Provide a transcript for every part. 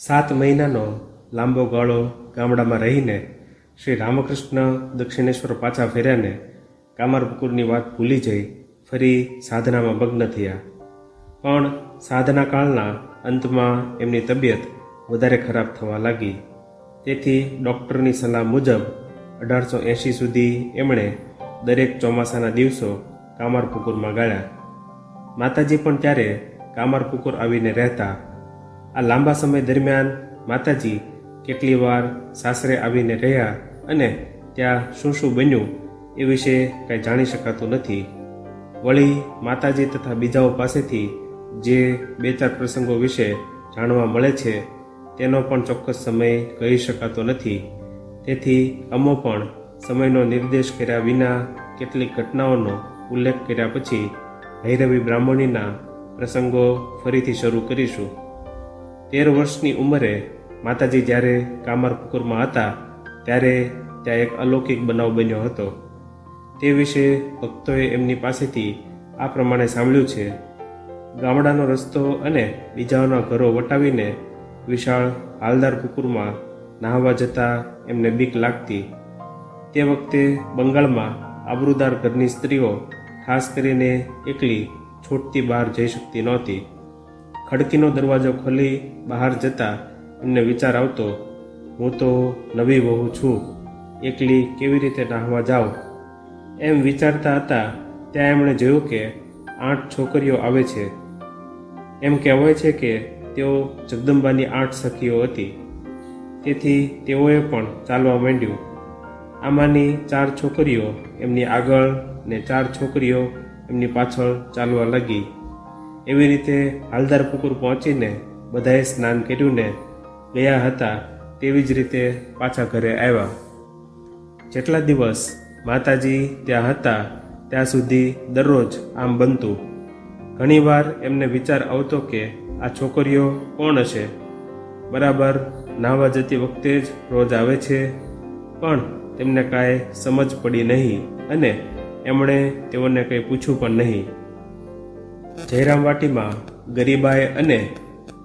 7 મહિનાનો લાંબો ગાળો ગામડામાં રહીને શ્રી રામકૃષ્ણ દક્ષિણેશ્વર પાછા ફેર્યાને કામારપુકુરની વાત ભૂલી જઈ ફરી સાધનામાં મગ્ન થયા. પણ સાધના કાળના અંતમાં એમની તબિયત વધારે ખરાબ થવા લાગી. તેથી ડૉક્ટરની સલાહ મુજબ 1880 સુધી એમણે દરેક ચોમાસાના દિવસો કામારપુકુરમાં ગાળ્યા. માતાજી પણ ત્યારે કામારપુકુર આવીને રહેતા. આ લાંબા સમય દરમિયાન માતાજી કેટલી વાર સાસરે આવીને રહ્યા અને ત્યાં શું શું બન્યું એ વિશે કાંઈ જાણી શકાતું નથી. વળી માતાજી તથા બીજાઓ પાસેથી જે 2-4 પ્રસંગો વિશે જાણવા મળે છે તેનો પણ ચોક્કસ સમય કહી શકાતો નથી. તેથી અમો પણ સમયનો નિર્દેશ કર્યા વિના કેટલીક ઘટનાઓનો ઉલ્લેખ કર્યા પછી ભૈરવી બ્રાહ્મણીના પ્રસંગો ફરીથી શરૂ કરીશું. 13 વર્ષની ઉંમરે માતાજી જ્યારે કામારપુકુરમાં હતા ત્યારે ત્યાં એક અલૌકિક બનાવ બન્યો હતો. તે વિશે ભક્તોએ એમની પાસેથી આ પ્રમાણે સાંભળ્યું છે. ગામડાનો રસ્તો અને બીજાઓના ઘરો વટાવીને વિશાળ હાલદાર પુકુરમાં નહાવા જતા એમને બીક લાગતી. તે વખતે બંગાળમાં આબરૂદાર ઘરની સ્ત્રીઓ ખાસ કરીને એકલી છોડતી બહાર જઈ શકતી નહોતી. ખડકીનો દરવાજો ખોલી બહાર જતા એમને વિચાર આવતો, હું તો નવી વહુ છું, એકલી કેવી રીતે નાહવા જાઉં? એમ વિચારતા હતા ત્યાં એમણે જોયું કે 8 છોકરીઓ આવે છે. એમ કહેવાય છે કે તેઓ જગદંબાની 8 સખીઓ હતી. તેથી તેઓએ પણ ચાલવા માંડ્યું. આમાંની 4 છોકરીઓ એમની આગળ ને 4 છોકરીઓ એમની પાછળ ચાલવા લાગી. એવી રીતે હાલદાર પુકુર પહોંચીને બધાએ સ્નાન કર્યું ને ગયા હતા તેવી જ રીતે પાછા ઘરે આવ્યા. જેટલા દિવસ માતાજી ત્યાં હતા ત્યાં સુધી દરરોજ આમ બનતું. ઘણીવાર એમને વિચાર આવતો કે આ છોકરીઓ કોણ હશે? બરાબર નાહવા જતી વખતે જ રોજ આવે છે. પણ તેમને કાંઈ સમજ પડી નહીં અને એમણે તેઓને કંઈ પૂછ્યું પણ નહીં. જયરામવાટીમાં ગરીબાઈ અને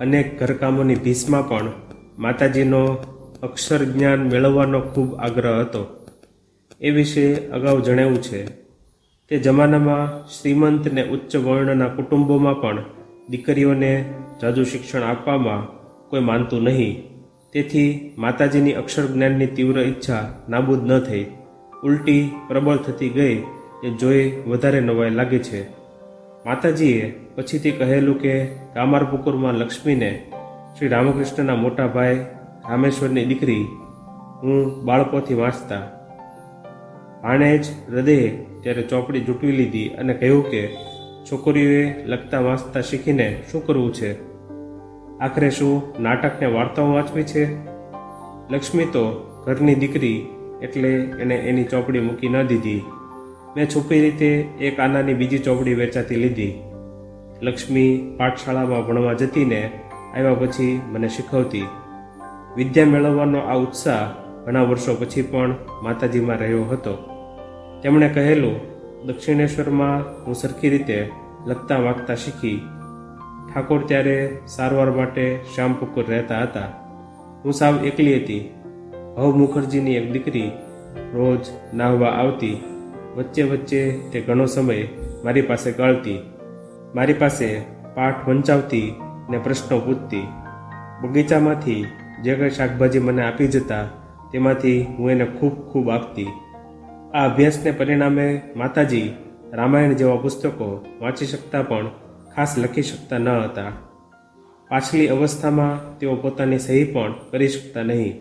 અનેક ઘરકામોની ભીસમાં પણ માતાજીનો અક્ષર જ્ઞાન મેળવવાનો ખૂબ આગ્રહ હતો. એ વિશે અગાઉ જણાવ્યું છે. તે જમાનામાં શ્રીમંત ને ઉચ્ચ વર્ણના કુટુંબોમાં પણ દીકરીઓને જાજુ શિક્ષણ આપવામાં કોઈ માનતું નહીં. તેથી માતાજીની અક્ષર જ્ઞાનની તીવ્ર ઈચ્છા નાબૂદ ન થઈ, ઉલટી પ્રબળ થતી ગઈ એ જોઈ વધારે નવાઈ લાગે છે. માતાજીએ પછીથી કહેલું કે કામારપુકુરમાં લક્ષ્મીને શ્રી રામકૃષ્ણના મોટા ભાઈ રામેશ્વરની દીકરી હું બાળપોથી વાંચતા. આણે જ હૃદયે ત્યારે ચોપડી જૂટવી લીધી અને કહ્યું કે છોકરીઓએ લખતા વાંચતા શીખીને શું કરવું છે? આખરે શું નાટકને વાર્તાઓ વાંચવી છે? લક્ષ્મી તો ઘરની દીકરી એટલે એને એની ચોપડી મૂકી ન દીધી. મેં છુપી રીતે એક આનાની બીજી ચોપડી વેચાતી લીધી. લક્ષ્મી પાઠશાળામાં ભણવા જતી ને આવ્યા પછી મને શીખવતી. વિદ્યા મેળવવાનો આ ઉત્સાહ ઘણા વર્ષો પછી પણ માતાજીમાં રહ્યો હતો. તેમણે કહેલું, દક્ષિણેશ્વરમાં હું સરખી રીતે લખતા વાંચતા શીખી. ઠાકોર ત્યારે સારવાર માટે શ્યામપુકુર રહેતા હતા. હું સાવ એકલી હતી. ભવ મુખર્જીની એક દીકરી રોજ નાહવા આવતી. વચ્ચે વચ્ચે તે ઘણો સમય મારી પાસે ગાળતી. મારી પાસે પાઠ વંચાવતી ને પ્રશ્નો પૂછતી. બગીચામાંથી જે કંઈ શાકભાજી મને આપી જતા તેમાંથી હું એને ખૂબ ખૂબ આપતી. આ અભ્યાસને પરિણામે માતાજી રામાયણ જેવા પુસ્તકો વાંચી શકતા પણ ખાસ લખી શકતા ન હતા. પાછલી અવસ્થામાં તેઓ પોતાની સહી પણ કરી શકતા નહીં.